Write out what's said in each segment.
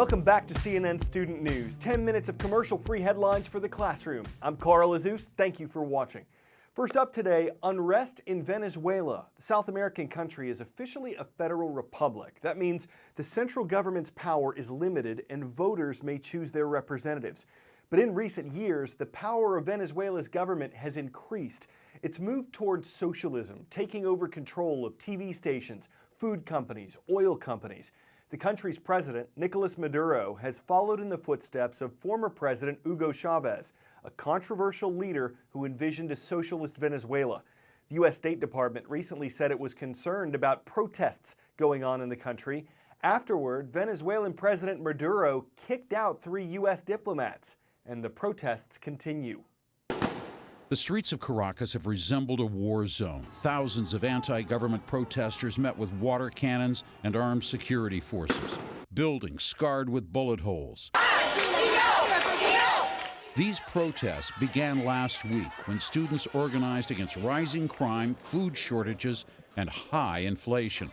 Welcome back to CNN Student News. 10 minutes of commercial-free headlines for the classroom. I'm Carl Azus. Thank you for watching. First up today, unrest in Venezuela. The South American country is officially a federal republic. That means the central government's power is limited and voters may choose their representatives. But in recent years, the power of Venezuela's government has increased. It's moved towards socialism, taking over control of TV stations, food companies, oil companies. The country's president, Nicolas Maduro, has followed in the footsteps of former President Hugo Chavez, a controversial leader who envisioned a socialist Venezuela. The U.S. State Department recently said it was concerned about protests going on in the country. Afterward, Venezuelan President Maduro kicked out 3 U.S. diplomats, and the protests continue. The streets of Caracas have resembled a war zone. Thousands of anti-government protesters met with water cannons and armed security forces. Buildings scarred with bullet holes. These protests began last week when students organized against rising crime, food shortages, and high inflation.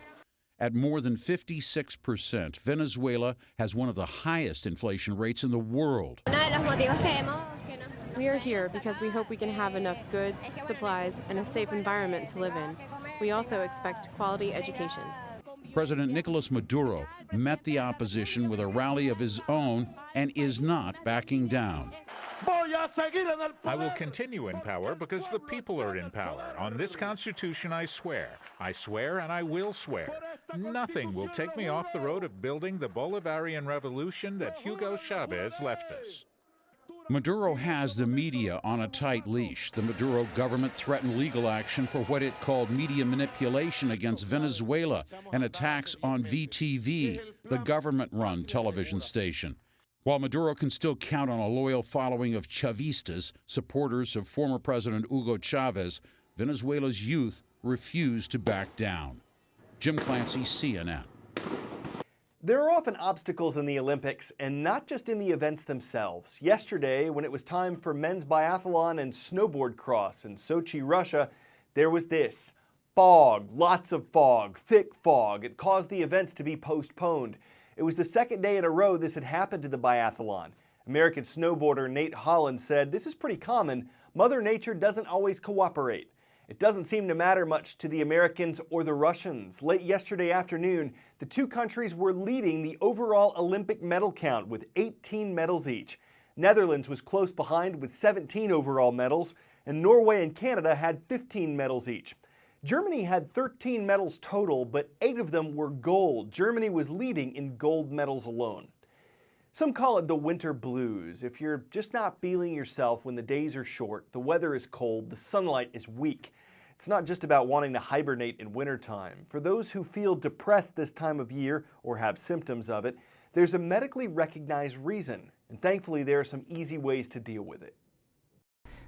At more than 56%, Venezuela has one of the highest inflation rates in the world. We are here because we hope we can have enough goods, supplies, and a safe environment to live in. We also expect quality education. President Nicolas Maduro met the opposition with a rally of his own and is not backing down. I will continue in power because the people are in power. On this Constitution, I swear. I swear and I will swear. Nothing will take me off the road of building the Bolivarian revolution that Hugo Chavez left us. Maduro has the media on a tight leash. The Maduro government threatened legal action for what it called media manipulation against Venezuela and attacks on VTV, the government-run television station. While Maduro can still count on a loyal following of Chavistas, supporters of former President Hugo Chavez, Venezuela's youth refuse to back down. Jim Clancy, CNN. There are often obstacles in the Olympics, and not just in the events themselves. Yesterday, when it was time for men's biathlon and snowboard cross in Sochi, Russia, there was this. Fog, lots of fog, thick fog. It caused the events to be postponed. It was the second day in a row this had happened to the biathlon. American snowboarder Nate Holland said, "This is pretty common. Mother Nature doesn't always cooperate." It doesn't seem to matter much to the Americans or the Russians. Late yesterday afternoon, the two countries were leading the overall Olympic medal count with 18 medals each. Netherlands was close behind with 17 overall medals, and Norway and Canada had 15 medals each. Germany had 13 medals total, but 8 of them were gold. Germany was leading in gold medals alone. Some call it the winter blues. If you're just not feeling yourself when the days are short, the weather is cold, the sunlight is weak. It's not just about wanting to hibernate in wintertime. For those who feel depressed this time of year or have symptoms of it, there's a medically recognized reason, and thankfully there are some easy ways to deal with it.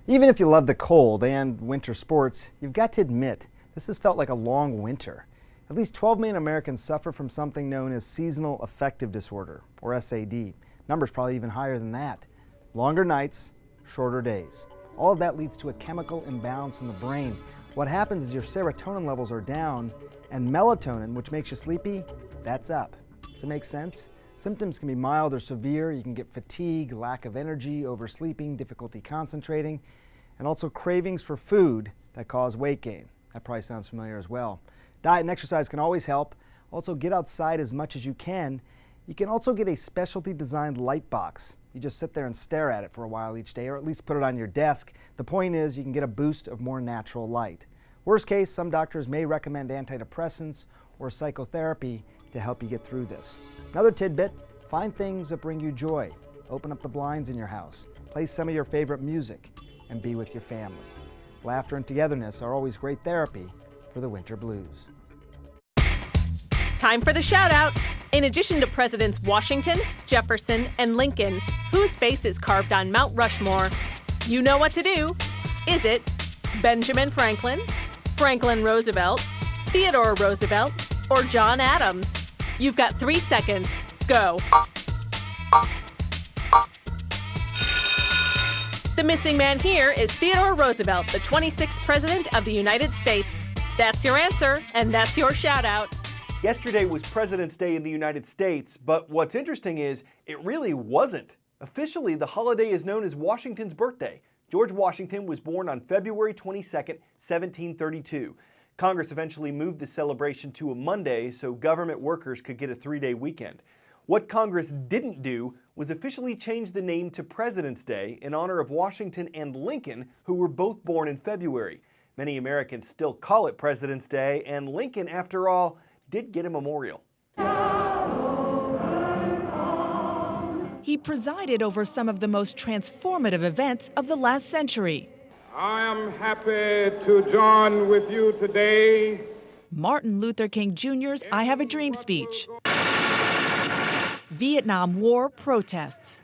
Even if you love the cold and winter sports, you've got to admit this has felt like a long winter. At least 12 million Americans suffer from something known as seasonal affective disorder, or SAD. Numbers probably even higher than that. Longer nights, shorter days. All of that leads to a chemical imbalance in the brain. What happens is your serotonin levels are down, and melatonin, which makes you sleepy, that's up. Does it make sense? Symptoms can be mild or severe. You can get fatigue, lack of energy, oversleeping, difficulty concentrating, and also cravings for food that cause weight gain. That probably sounds familiar as well. Diet and exercise can always help. Also, get outside as much as you can. You can also get a specialty designed light box. You just sit there and stare at it for a while each day, or at least put it on your desk. The point is you can get a boost of more natural light. Worst case, some doctors may recommend antidepressants or psychotherapy to help you get through this. Another tidbit, find things that bring you joy. Open up the blinds in your house. Play some of your favorite music and be with your family. Laughter and togetherness are always great therapy for the winter blues. Time for the shout out. In addition to Presidents Washington, Jefferson, and Lincoln, whose face is carved on Mount Rushmore, you know what to do. Is it Benjamin Franklin, Franklin Roosevelt, Theodore Roosevelt, or John Adams? You've got 3 seconds. Go. The missing man here is Theodore Roosevelt, the 26th President of the United States. That's your answer, and that's your shout out. Yesterday was President's Day in the United States, but what's interesting is it really wasn't. Officially, the holiday is known as Washington's birthday. George Washington was born on February 22, 1732. Congress eventually moved the celebration to a Monday so government workers could get a 3-day weekend. What Congress didn't do was officially change the name to President's Day in honor of Washington and Lincoln, who were both born in February. Many Americans still call it President's Day, and Lincoln, after all, did get a memorial. He presided over some of the most transformative events of the last century. I am happy to join with you today. Martin Luther King Jr.'s I Have a Dream speech. Vietnam War protests.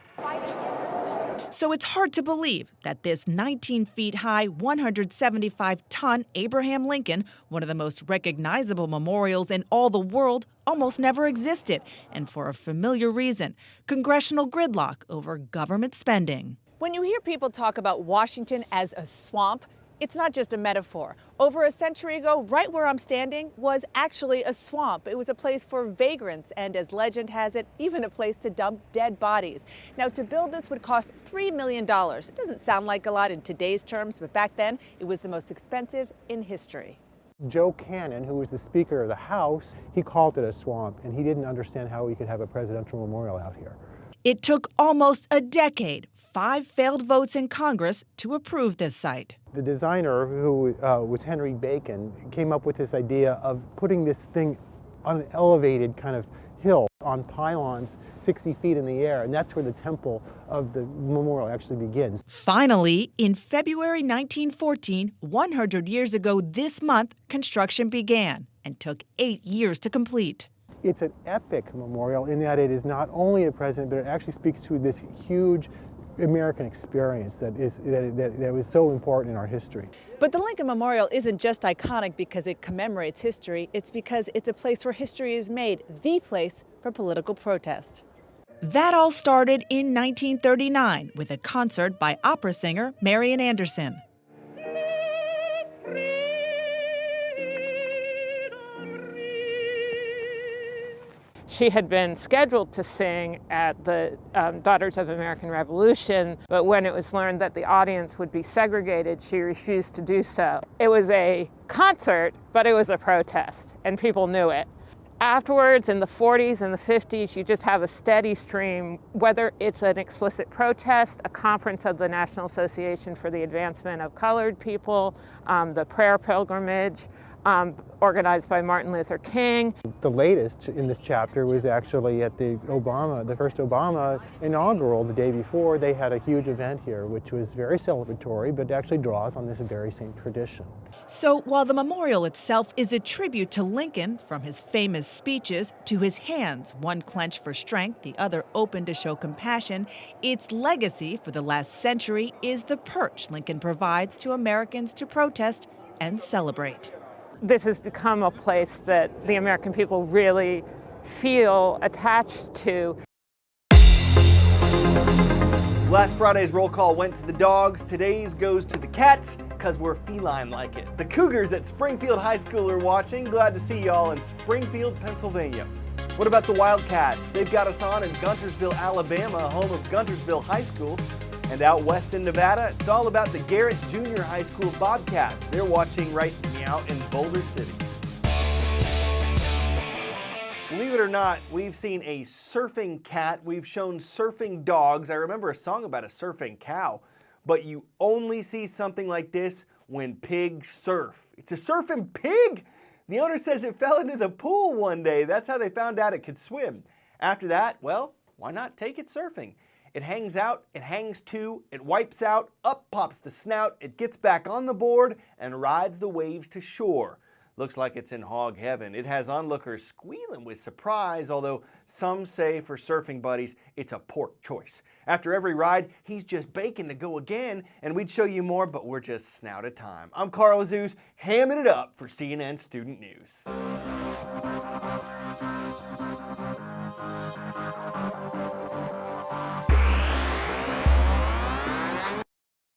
So it's hard to believe that this 19 feet high, 175-ton Abraham Lincoln, one of the most recognizable memorials in all the world, almost never existed, and for a familiar reason, congressional gridlock over government spending. When you hear people talk about Washington as a swamp, it's not just a metaphor. Over a century ago, right where I'm standing was actually a swamp. It was a place for vagrants and, as legend has it, even a place to dump dead bodies. Now, to build this would cost $3 million. It doesn't sound like a lot in today's terms, but back then it was the most expensive in history. Joe Cannon, who was the Speaker of the House, he called it a swamp, and he didn't understand how we could have a presidential memorial out here. It took almost a decade, 5 failed votes in Congress to approve this site. The designer, who was Henry Bacon, came up with this idea of putting this thing on an elevated kind of hill on pylons 60 feet in the air, and that's where the temple of the memorial actually begins. Finally, in February 1914, 100 years ago this month, construction began and took 8 years to complete. It's an epic memorial in that it is not only a president, but it actually speaks to this huge American experience that was so important in our history. But the Lincoln Memorial isn't just iconic because it commemorates history, it's because it's a place where history is made, the place for political protest. That all started in 1939 with a concert by opera singer Marian Anderson. She had been scheduled to sing at the Daughters of American Revolution, but when it was learned that the audience would be segregated, she refused to do so. It was a concert, but it was a protest, and people knew it. Afterwards, in the 40s and the 50s, you just have a steady stream, whether it's an explicit protest, a conference of the National Association for the Advancement of Colored People, the prayer pilgrimage, organized by Martin Luther King. The latest in this chapter was actually at the first Obama inaugural the day before. They had a huge event here, which was very celebratory, but actually draws on this very same tradition. So while the memorial itself is a tribute to Lincoln, from his famous speeches to his hands, one clenched for strength, the other open to show compassion, its legacy for the last century is the perch Lincoln provides to Americans to protest and celebrate. This has become a place that the American people really feel attached to. Last Friday's roll call went to the dogs. Today's goes to the cats, because we're feline like it. The Cougars at Springfield High School are watching. Glad to see y'all in Springfield, Pennsylvania. What about the Wildcats? They've got us on in Guntersville, Alabama, home of Guntersville High School. And out west in Nevada, it's all about the Garrett Junior High School Bobcats. They're watching right out in Boulder City. Believe it or not, we've seen a surfing cat. We've shown surfing dogs. I remember a song about a surfing cow. But you only see something like this when pigs surf. It's a surfing pig! The owner says it fell into the pool one day. That's how they found out it could swim. After that, well, why not take it surfing? It hangs out, it hangs to, it wipes out, up pops the snout, it gets back on the board and rides the waves to shore. Looks like it's in hog heaven. It has onlookers squealing with surprise, although some say for surfing buddies, it's a poor choice. After every ride, he's just baking to go again, and we'd show you more, but we're just snout of time. I'm Carl Azuz, hamming it up for CNN Student News.